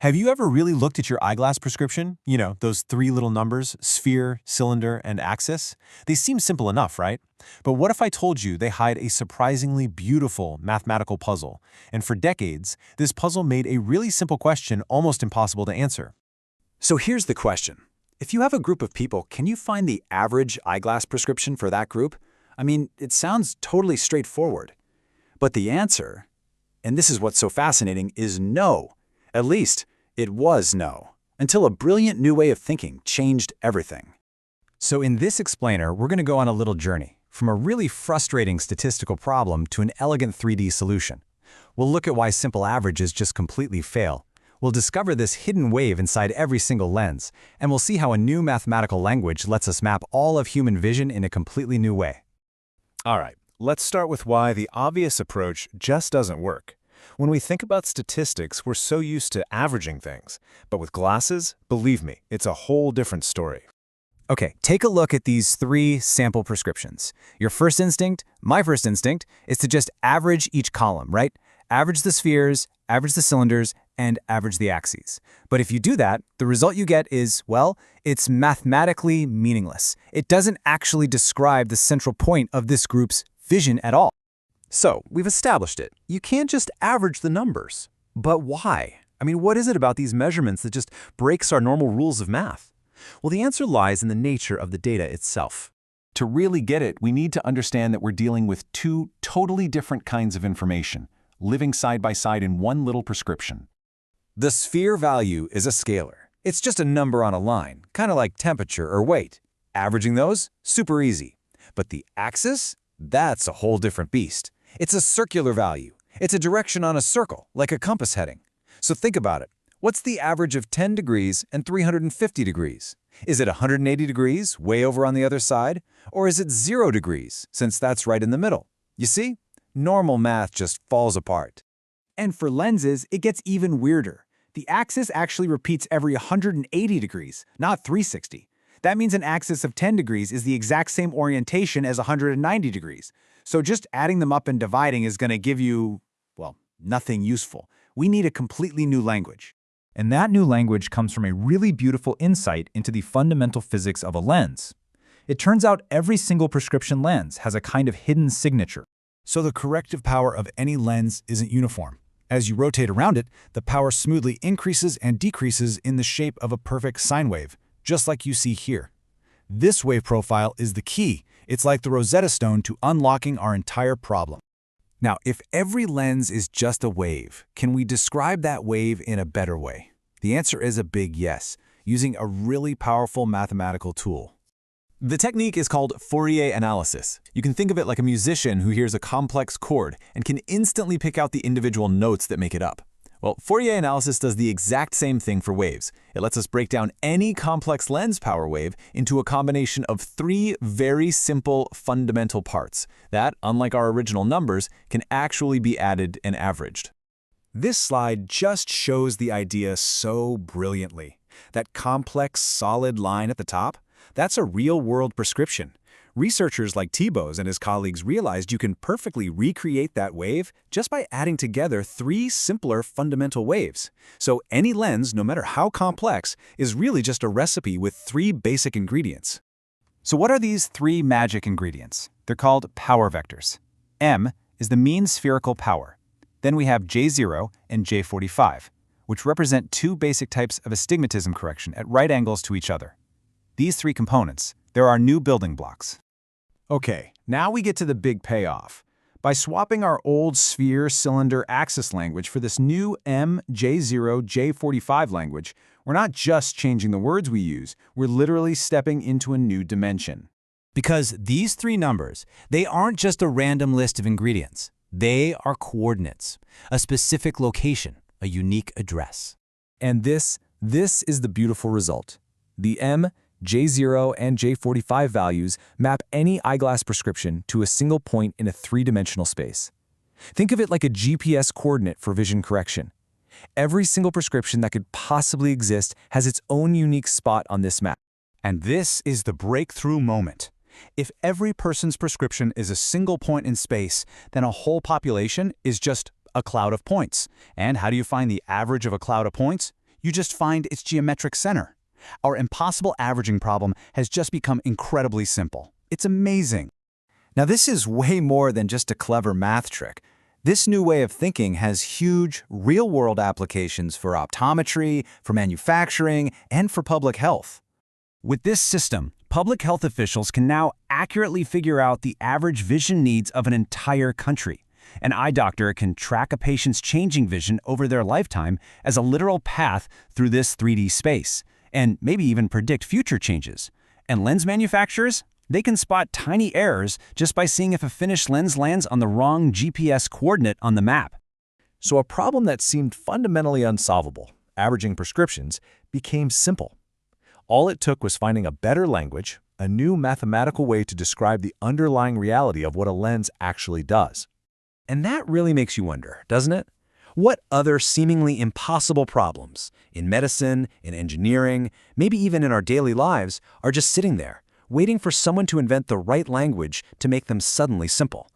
Have you ever really looked at your eyeglass prescription? You know, those three little numbers, sphere, cylinder, and axis? They seem simple enough, right? But what if I told you they hide a surprisingly beautiful mathematical puzzle? And for decades, this puzzle made a really simple question almost impossible to answer. So here's the question. If you have a group of people, can you find the average eyeglass prescription for that group? I mean, it sounds totally straightforward. But the answer, and this is what's so fascinating, is no. At least, it was no, until a brilliant new way of thinking changed everything. So in this explainer, we're going to go on a little journey, from a really frustrating statistical problem to an elegant 3D solution. We'll look at why simple averages just completely fail. We'll discover this hidden wave inside every single lens, and we'll see how a new mathematical language lets us map all of human vision in a completely new way. All right, let's start with why the obvious approach just doesn't work. When we think about statistics, we're so used to averaging things. But with glasses, believe me, it's a whole different story. Okay, take a look at these three sample prescriptions. Your first instinct, my first instinct, is to just average each column, right? Average the spheres, average the cylinders, and average the axes. But if you do that, the result you get is, well, it's mathematically meaningless. It doesn't actually describe the central point of this group's vision at all. So, we've established it. You can't just average the numbers. But why? I mean, what is it about these measurements that just breaks our normal rules of math? Well, the answer lies in the nature of the data itself. To really get it, we need to understand that we're dealing with two totally different kinds of information, living side by side in one little prescription. The sphere value is a scalar. It's just a number on a line, kind of like temperature or weight. Averaging those? Super easy. But the axis? That's a whole different beast. It's a circular value. It's a direction on a circle, like a compass heading. So think about it. What's the average of 10 degrees and 350 degrees? Is it 180 degrees, way over on the other side? Or is it 0 degrees, since that's right in the middle? You see? Normal math just falls apart. And for lenses, it gets even weirder. The axis actually repeats every 180 degrees, not 360. That means an axis of 10 degrees is the exact same orientation as 190 degrees. So just adding them up and dividing is going to give you, well, nothing useful. We need a completely new language. And that new language comes from a really beautiful insight into the fundamental physics of a lens. It turns out every single prescription lens has a kind of hidden signature. So the corrective power of any lens isn't uniform. As you rotate around it, the power smoothly increases and decreases in the shape of a perfect sine wave, just like you see here. This wave profile is the key. It's like the Rosetta Stone to unlocking our entire problem. Now, if every lens is just a wave, can we describe that wave in a better way? The answer is a big yes, using a really powerful mathematical tool. The technique is called Fourier analysis. You can think of it like a musician who hears a complex chord and can instantly pick out the individual notes that make it up. Well, Fourier analysis does the exact same thing for waves. It lets us break down any complex lens power wave into a combination of three very simple fundamental parts that, unlike our original numbers, can actually be added and averaged. This slide just shows the idea so brilliantly. That complex, solid line at the top, that's a real-world prescription. Researchers like Thibault and his colleagues realized you can perfectly recreate that wave just by adding together three simpler fundamental waves. So any lens, no matter how complex, is really just a recipe with three basic ingredients. So what are these three magic ingredients? They're called power vectors. M is the mean spherical power. Then we have J0 and J45, which represent two basic types of astigmatism correction at right angles to each other. These three components, they're our new building blocks. Okay, now we get to the big payoff. By swapping our old sphere, cylinder, axis language for this new M J0 J45 language, we're not just changing the words we use, we're literally stepping into a new dimension. Because these three numbers, they aren't just a random list of ingredients. They are coordinates, a specific location, a unique address. And this is the beautiful result. The M, J0 and J45 values map any eyeglass prescription to a single point in a three-dimensional space. Think of it like a GPS coordinate for vision correction. Every single prescription that could possibly exist has its own unique spot on this map. And this is the breakthrough moment. If every person's prescription is a single point in space, then a whole population is just a cloud of points. And how do you find the average of a cloud of points? You just find its geometric center. Our impossible averaging problem has just become incredibly simple. It's amazing. Now, this is way more than just a clever math trick. This new way of thinking has huge, real-world applications for optometry, for manufacturing, and for public health. With this system, public health officials can now accurately figure out the average vision needs of an entire country. An eye doctor can track a patient's changing vision over their lifetime as a literal path through this 3D space, and maybe even predict future changes. And lens manufacturers? They can spot tiny errors just by seeing if a finished lens lands on the wrong GPS coordinate on the map. So a problem that seemed fundamentally unsolvable, averaging prescriptions, became simple. All it took was finding a better language, a new mathematical way to describe the underlying reality of what a lens actually does. And that really makes you wonder, doesn't it? What other seemingly impossible problems, in medicine, in engineering, maybe even in our daily lives, are just sitting there, waiting for someone to invent the right language to make them suddenly simple?